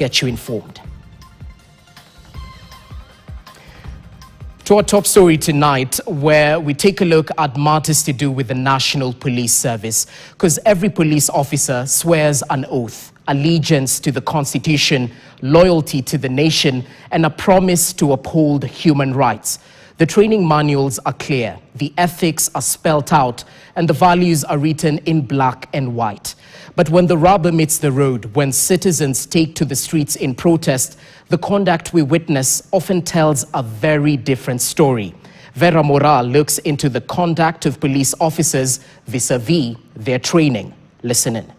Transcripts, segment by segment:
get you informed. To our top story tonight, where we take a look at matters to do with the National Police Service, because every police officer swears an oath, allegiance to the Constitution, loyalty to the nation, and a promise to uphold human rights. The training manuals are clear, the ethics are spelt out, and the values are written in black and white. But when the rubber meets the road, when citizens take to the streets in protest, the conduct we witness often tells a very different story. Vera Moral looks into the conduct of police officers vis-a-vis their training. Listen in.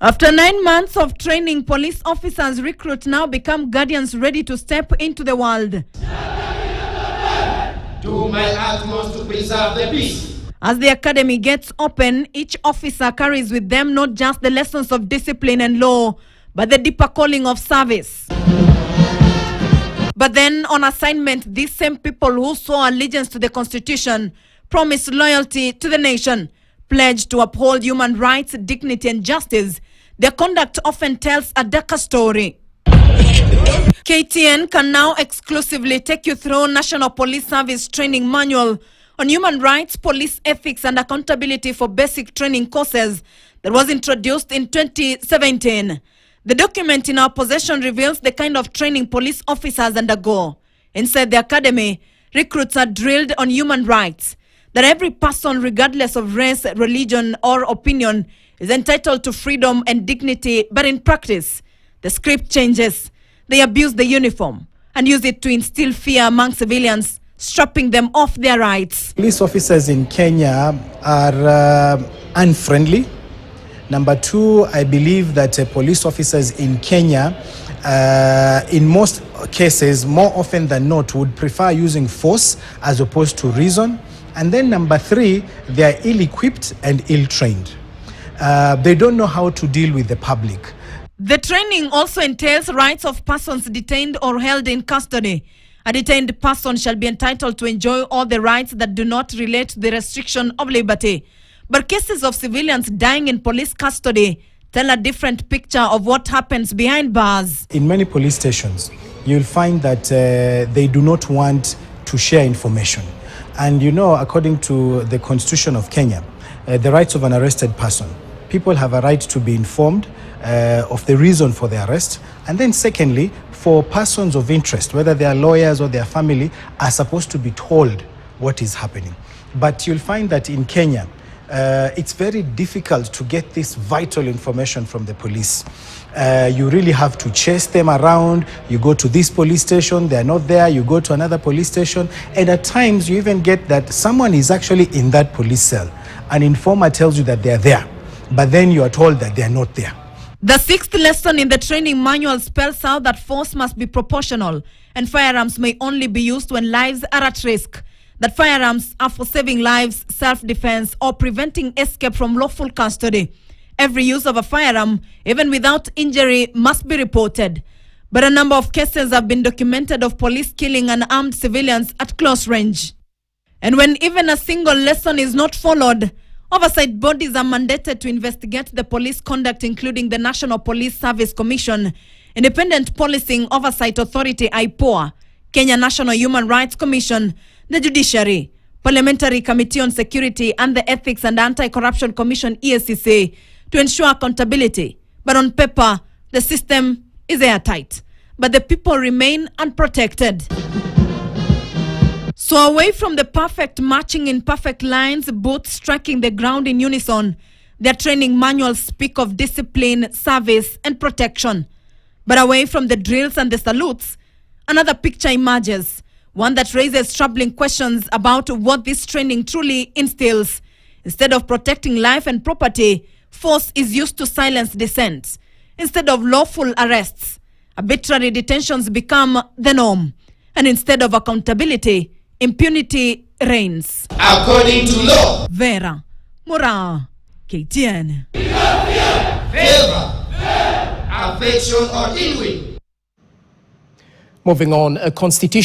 After 9 months of training, police officers recruits now become guardians ready to step into the world. Do my utmost to preserve the peace. As the academy gets open, each officer carries with them not just the lessons of discipline and law, but the deeper calling of service. But then on assignment, these same people who swore allegiance to the Constitution, promised loyalty to the nation, pledged to uphold human rights, dignity and justice, their conduct often tells a darker story. KTN can now exclusively take you through National Police Service Training Manual on human rights, police ethics and accountability for basic training courses that was introduced in 2017. The document in our possession reveals the kind of training police officers undergo. Inside the academy, recruits are drilled on human rights, that every person, regardless of race, religion or opinion, is entitled to freedom and dignity, but in practice, the script changes. They abuse the uniform and use it to instill fear among civilians, stripping them of their rights. Police officers in Kenya are unfriendly. Number two, I believe that police officers in Kenya, in most cases, more often than not, would prefer using force as opposed to reason. And then number three, they are ill-equipped and ill-trained. They don't know how to deal with the public. The training also entails rights of persons detained or held in custody. A detained person shall be entitled to enjoy all the rights that do not relate to the restriction of liberty. But cases of civilians dying in police custody tell a different picture of what happens behind bars. In many police stations, you'll find that they do not want to share information. And you know, according to the Constitution of Kenya, the rights of an arrested person, people have a right to be informed of the reason for the arrest. And then secondly, for persons of interest, whether they are lawyers or their family, are supposed to be told what is happening. But you'll find that in Kenya, it's very difficult to get this vital information from the police. You really have to chase them around. You go to this police station, they're not there. You go to another police station. And at times you even get that someone is actually in that police cell. An informer tells you that they're there, but then you are told that they're not there. The sixth lesson in the training manual spells out that force must be proportional and firearms may only be used when lives are at risk. That firearms are for saving lives, self-defense, or preventing escape from lawful custody. Every use of a firearm, even without injury, must be reported. But a number of cases have been documented of police killing unarmed civilians at close range. And when even a single lesson is not followed, oversight bodies are mandated to investigate the police conduct, including the National Police Service Commission, Independent Policing Oversight Authority (IPOA), Kenya National Human Rights Commission, the Judiciary, Parliamentary Committee on Security, and the Ethics and Anti-Corruption Commission (EACC) to ensure accountability. But on paper, the system is airtight, but the people remain unprotected. So away from the perfect matching in perfect lines, both striking the ground in unison, their training manuals speak of discipline, service, and protection. But away from the drills and the salutes, another picture emerges, one that raises troubling questions about what this training truly instills. Instead of protecting life and property, force is used to silence dissent. Instead of lawful arrests, arbitrary detentions become the norm. And instead of accountability, impunity reigns. According to law. Vera Moral, KTN. Favor, affection or ill will. Moving on, a constitution